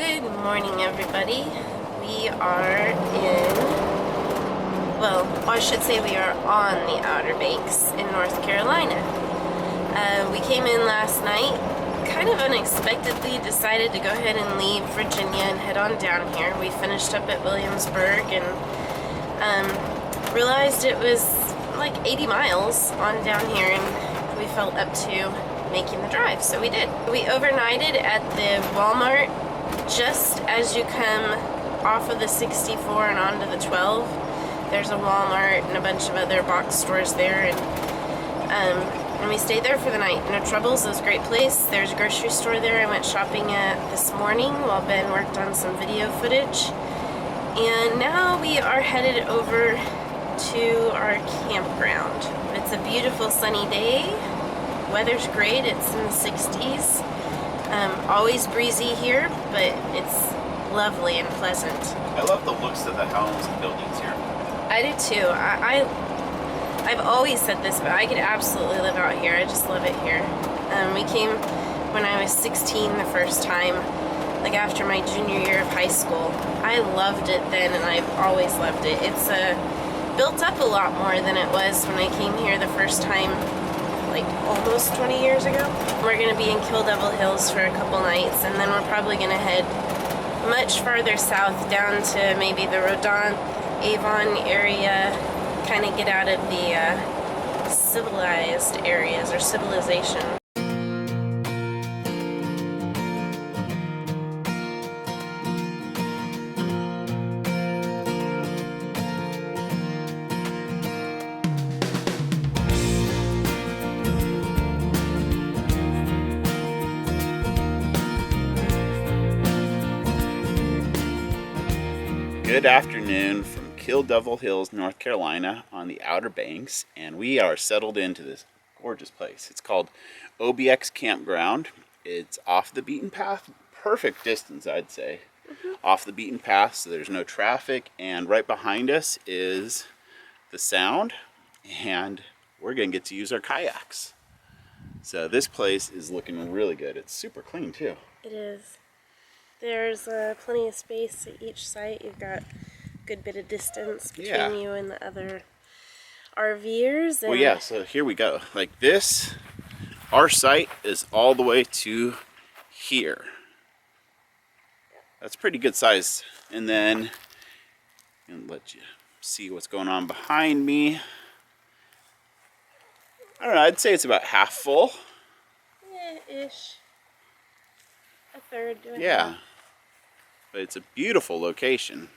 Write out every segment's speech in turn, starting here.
Good morning, everybody. We are in, well, I should say we are on the Outer Banks in North Carolina. We came in last night, kind of unexpectedly decided to go ahead and leave Virginia and head on down here. We finished up at Williamsburg and realized it was like 80 miles on down here, and we felt up to making the drive, so we did. We overnighted at the Walmart just as you come off of the 64 and onto the 12. There's a Walmart and a bunch of other box stores there, and we stayed there for the night. No troubles, it was a great place. There's a grocery store there I went shopping at this morning while Ben worked on some video footage. And now we are headed over to our campground. It's a beautiful sunny day. Weather's great, it's in the 60s. Always breezy here, but it's lovely and pleasant. I love the looks of the homes and buildings here. I do too. I've always said this, but I could absolutely live out here. I just love it here. We came when I was 16 the first time, like after my junior year of high school. I loved it then, and I've always loved it. It's built up a lot more than it was when I came here the first time, like almost 20 years ago. We're going to be in Kill Devil Hills for a couple nights, and then we're probably going to head much farther south down to maybe the Rodin, Avon area, kind of get out of the civilized areas or civilization. Good afternoon from Kill Devil Hills, North Carolina on the Outer Banks, and we are settled into this gorgeous place. It's called OBX Campground. It's off the beaten path, perfect distance I'd say. Off the beaten path, so there's no traffic, and right behind us is the Sound, and we're gonna get to use our kayaks. So this place is looking really good. It's super clean too. It is. There's plenty of space at each site. You've got a good bit of distance between you and the other RVers. Well, yeah, so here we go. Like this, our site is all the way to here. That's pretty good size. And then, and let you see what's going on behind me. I don't know, I'd say it's about half full. Yeah, ish. A third. Yeah. But it's a beautiful location.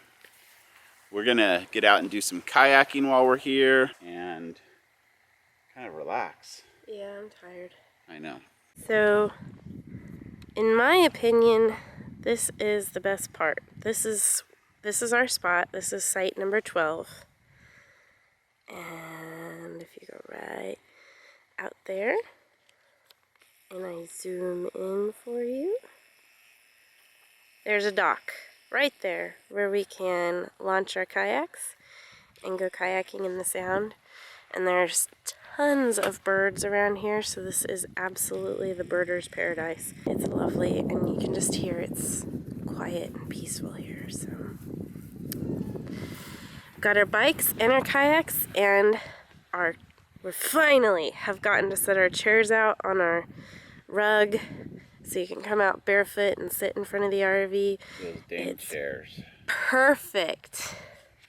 We're gonna get out and do some kayaking while we're here and kind of relax. Yeah, I'm tired. I know. So, in my opinion, this is the best part. This is our spot. This is site number 12. And if you go right out there, and I zoom in for you, there's a dock right there where we can launch our kayaks and go kayaking in the Sound. And there's tons of birds around here, so this is absolutely the birder's paradise. It's lovely, and you can just hear it's quiet and peaceful here. So, got our bikes and our kayaks, and we finally have gotten to set our chairs out on our rug, so you can come out barefoot and sit in front of the RV. Those damn chairs. Perfect.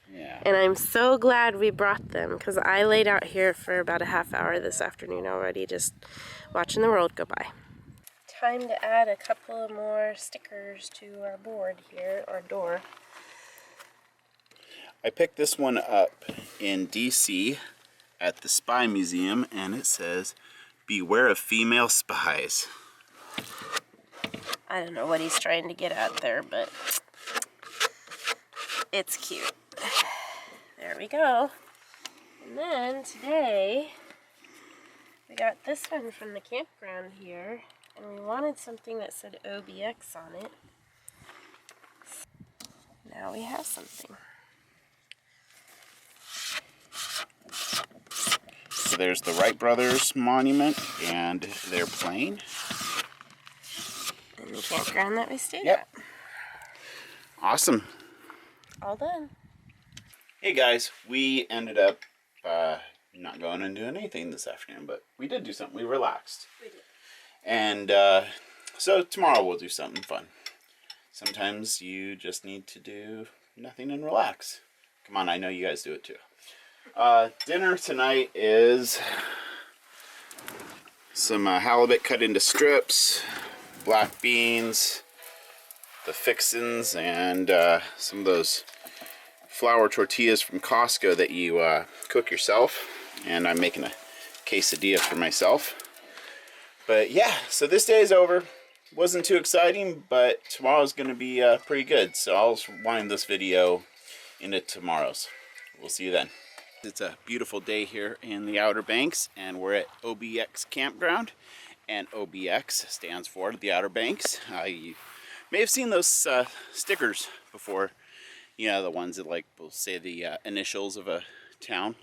Yeah. And I'm so glad we brought them, because I laid out here for about a half hour this afternoon already, just watching the world go by. Time to add a couple of more stickers to our board here, our door. I picked this one up in DC at the Spy Museum, and it says, "Beware of female spies." I don't know what he's trying to get at there, but it's cute. There we go. And then today, we got this one from the campground here, and we wanted something that said OBX on it. Now we have something. So there's the Wright Brothers monument and their plane. And the campground that we stayed Yep. at. Awesome. All done. Hey guys, we ended up not going and doing anything this afternoon, but we did do something. We relaxed. We did. And so tomorrow we'll do something fun. Sometimes you just need to do nothing and relax. Come on, I know you guys do it too. Dinner tonight is some halibut cut into strips, black beans, the fixins, and some of those flour tortillas from Costco that you cook yourself. And I'm making a quesadilla for myself. But yeah, so this day is over. Wasn't too exciting, but tomorrow's going to be pretty good. So I'll wind this video into tomorrow's. We'll see you then. It's a beautiful day here in the Outer Banks, and we're at OBX Campground. And OBX stands for the Outer Banks. You may have seen those stickers before. You know, the ones that like will say the initials of a town.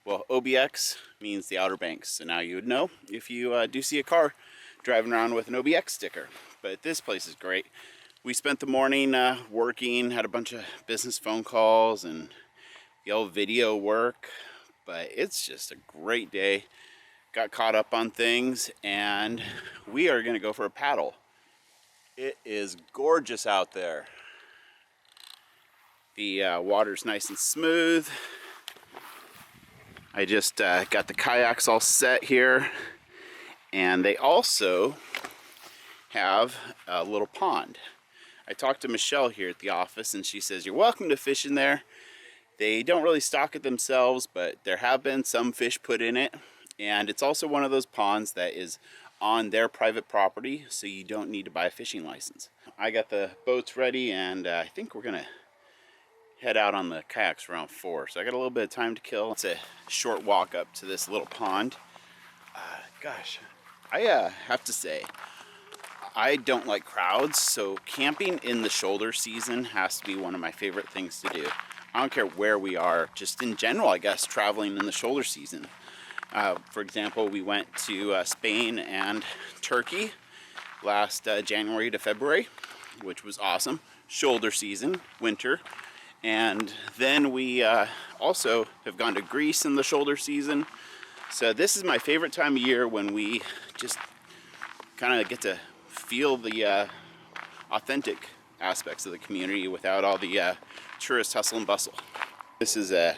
Well, OBX means the Outer Banks. So now you would know if you do see a car driving around with an OBX sticker. But this place is great. We spent the morning working, had a bunch of business phone calls and the old video work, but it's just a great day. Got caught up on things, and we are gonna go for a paddle. It is gorgeous out there. The water's nice and smooth. I just got the kayaks all set here. And they also have a little pond. I talked to Michelle here at the office, and she says, you're welcome to fish in there. They don't really stock it themselves, but there have been some fish put in it. And it's also one of those ponds that is on their private property, so you don't need to buy a fishing license. I got the boats ready, and I think we're gonna head out on the kayaks around 4. So I got a little bit of time to kill. It's a short walk up to this little pond. Gosh. I have to say, I don't like crowds, so camping in the shoulder season has to be one of my favorite things to do. I don't care where we are, just in general, I guess, traveling in the shoulder season. For example, we went to Spain and Turkey last January to February, which was awesome. Shoulder season, winter. And then we also have gone to Greece in the shoulder season. So this is my favorite time of year when we just kind of get to feel the authentic aspects of the community without all the tourist hustle and bustle. This is a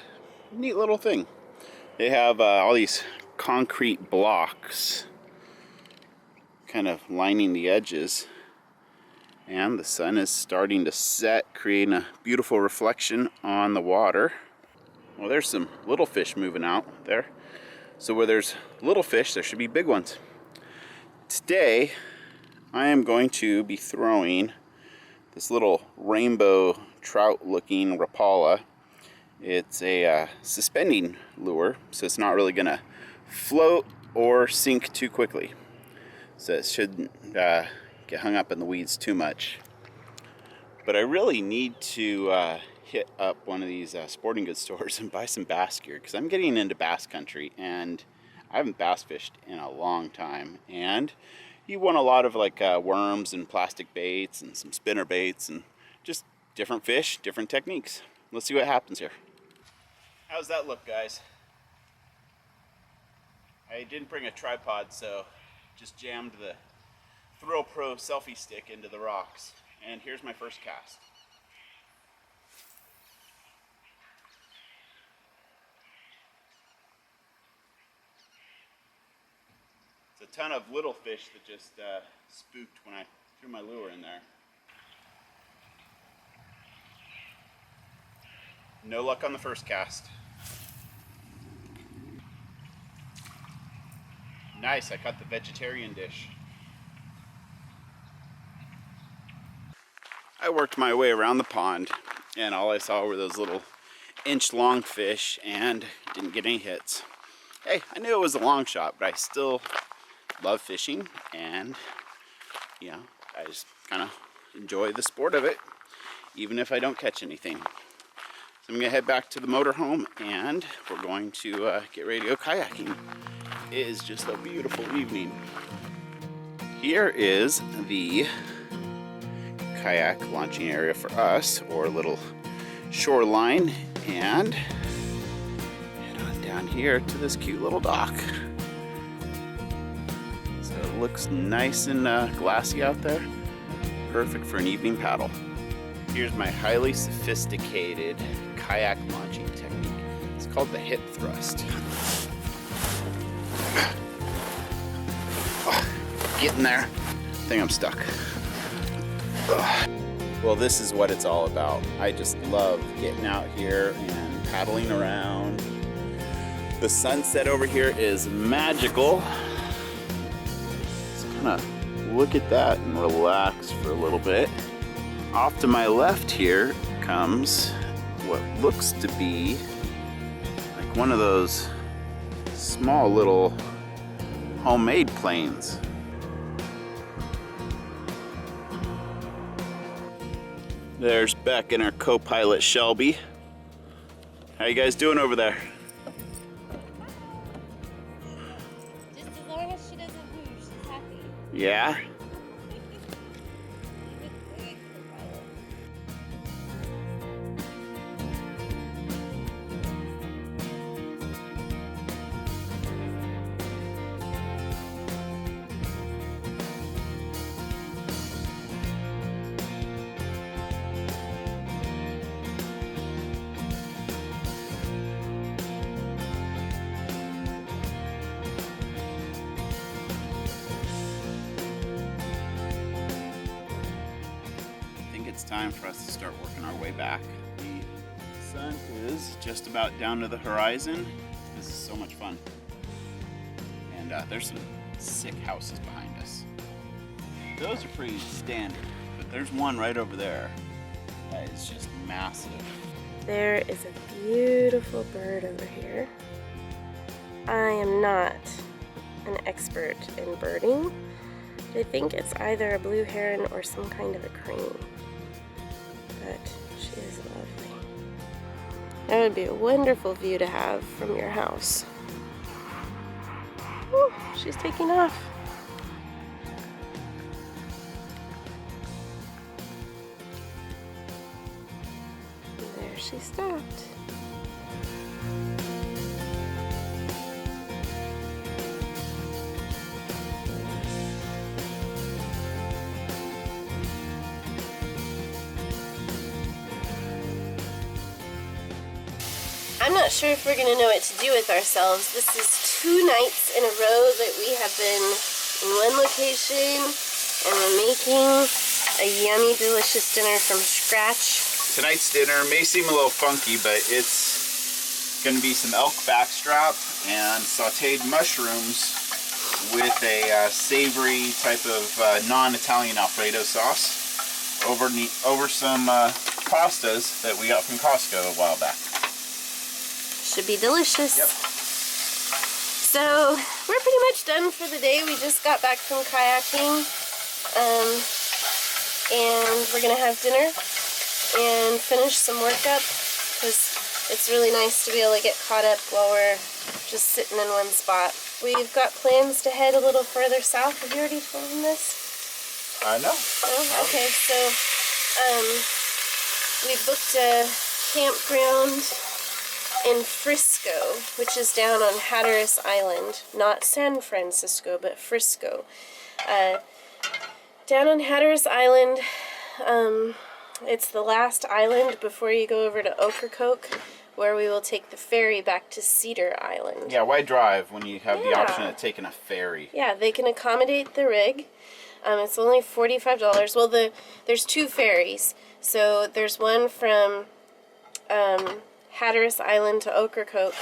neat little thing. They have all these concrete blocks kind of lining the edges, and the sun is starting to set, creating a beautiful reflection on the water. Well, there's some little fish moving out there. So where there's little fish, there should be big ones. Today, I am going to be throwing this little rainbow trout looking Rapala. It's a suspending lure, so it's not really gonna float or sink too quickly. So it shouldn't get hung up in the weeds too much. But I really need to hit up one of these sporting goods stores and buy some bass gear, because I'm getting into bass country and I haven't bass fished in a long time. And you want a lot of like worms and plastic baits and some spinner baits and just different fish, different techniques. Let's see what happens here. How's that look, guys? I didn't bring a tripod, so just jammed the Thrill Pro selfie stick into the rocks. And here's my first cast. It's a ton of little fish that just spooked when I threw my lure in there. No luck on the first cast. Nice, I caught the vegetarian dish. I worked my way around the pond, and all I saw were those little inch-long fish, and didn't get any hits. Hey, I knew it was a long shot, but I still love fishing, and you know, I just kind of enjoy the sport of it, even if I don't catch anything. So I'm gonna head back to the motorhome, and we're going to get ready to go kayaking. It is just a beautiful evening. Here is the kayak launching area for us, or a little shoreline, and head on down here to this cute little dock. So it looks nice and glassy out there. Perfect for an evening paddle. Here's my highly sophisticated kayak launching technique. It's called the hip thrust. Getting there. I think I'm stuck. Well, this is what it's all about. I just love getting out here and paddling around. The sunset over here is magical. Just kind of look at that and relax for a little bit. Off to my left here comes what looks to be like one of those small little homemade planes. There's Beck and our co-pilot Shelby. How you guys doing over there? Just as long as she doesn't move, she's happy. Yeah? It's time for us to start working our way back. The sun is just about down to the horizon. This is so much fun. And there's some sick houses behind us. Those are pretty standard, but there's one right over there that is just massive. There is a beautiful bird over here. I am not an expert in birding. I think it's either a blue heron or some kind of a crane. But she is lovely. That would be a wonderful view to have from your house. Whew, she's taking off. There she stopped. I'm not sure if we're going to know what to do with ourselves. This is 2 nights in a row that we have been in one location and we're making a yummy, delicious dinner from scratch. Tonight's dinner may seem a little funky, but it's going to be some elk backstrap and sauteed mushrooms with a savory type of non-Italian Alfredo sauce over some pastas that we got from Costco a while back. Should be delicious. Yep. So we're pretty much done for the day. We just got back from kayaking, and we're gonna have dinner and finish some work up because it's really nice to be able to get caught up while we're just sitting in one spot. We've got plans to head a little further south. Have you already told them this? No. Oh, okay. So we booked a campground in Frisco, which is down on Hatteras Island, not San Francisco, but Frisco. Down on Hatteras Island, it's the last island before you go over to Ocracoke, where we will take the ferry back to Cedar Island. Yeah, why drive when you have the option of taking a ferry? Yeah, they can accommodate the rig. It's only $45. Well, there's 2 ferries. So there's one from Hatteras Island to Ocracoke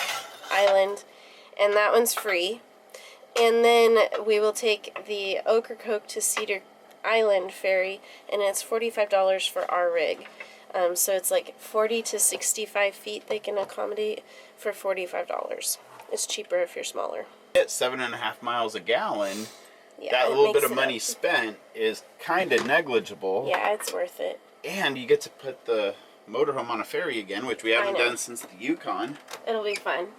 Island, and that one's free. And then we will take the Ocracoke to Cedar Island ferry, and it's $45 for our rig. So it's like 40 to 65 feet they can accommodate for $45. It's cheaper if you're smaller. At 7.5 miles a gallon, Yeah, that it little bit makes of it money up. spent is kind of negligible. Yeah, it's worth it. And you get to put the motorhome on a ferry again, which we haven't know. done since the Yukon. It'll be fun.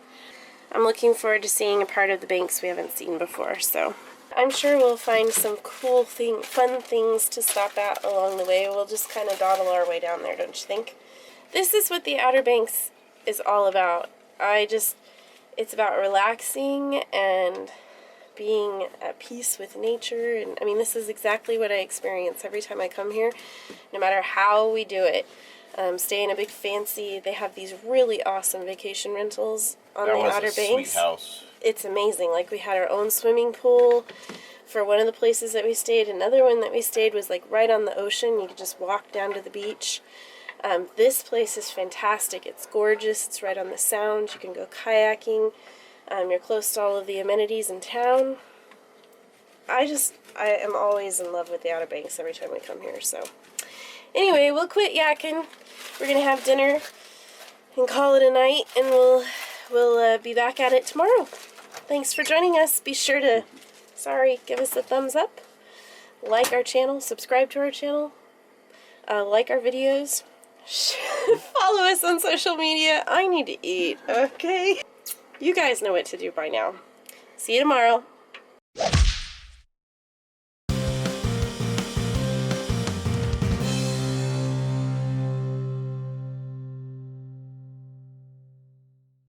I'm looking forward to seeing a part of the banks we haven't seen before. So I'm sure we'll find some cool fun things to stop at along the way. We'll just kind of dawdle our way down there, don't you think? This is what the Outer Banks is all about. It's about relaxing and being at peace with nature. And I mean, this is exactly what I experience every time I come here, no matter how we do it. Stay in a big fancy, they have these really awesome vacation rentals on the Outer Banks. Sweet house. It's amazing. Like, we had our own swimming pool for one of the places that we stayed. Another one that we stayed was like right on the ocean. You could just walk down to the beach. This place is fantastic. It's gorgeous. It's right on the Sound. You can go kayaking. You're close to all of the amenities in town. I am always in love with the Outer Banks every time we come here. So anyway, we'll quit yakking. We're gonna have dinner and call it a night, and we'll be back at it tomorrow. Thanks for joining us. Be sure to give us a thumbs up, like our channel, subscribe to our channel, like our videos, follow us on social media. I need to eat, okay? You guys know what to do by now. See you tomorrow.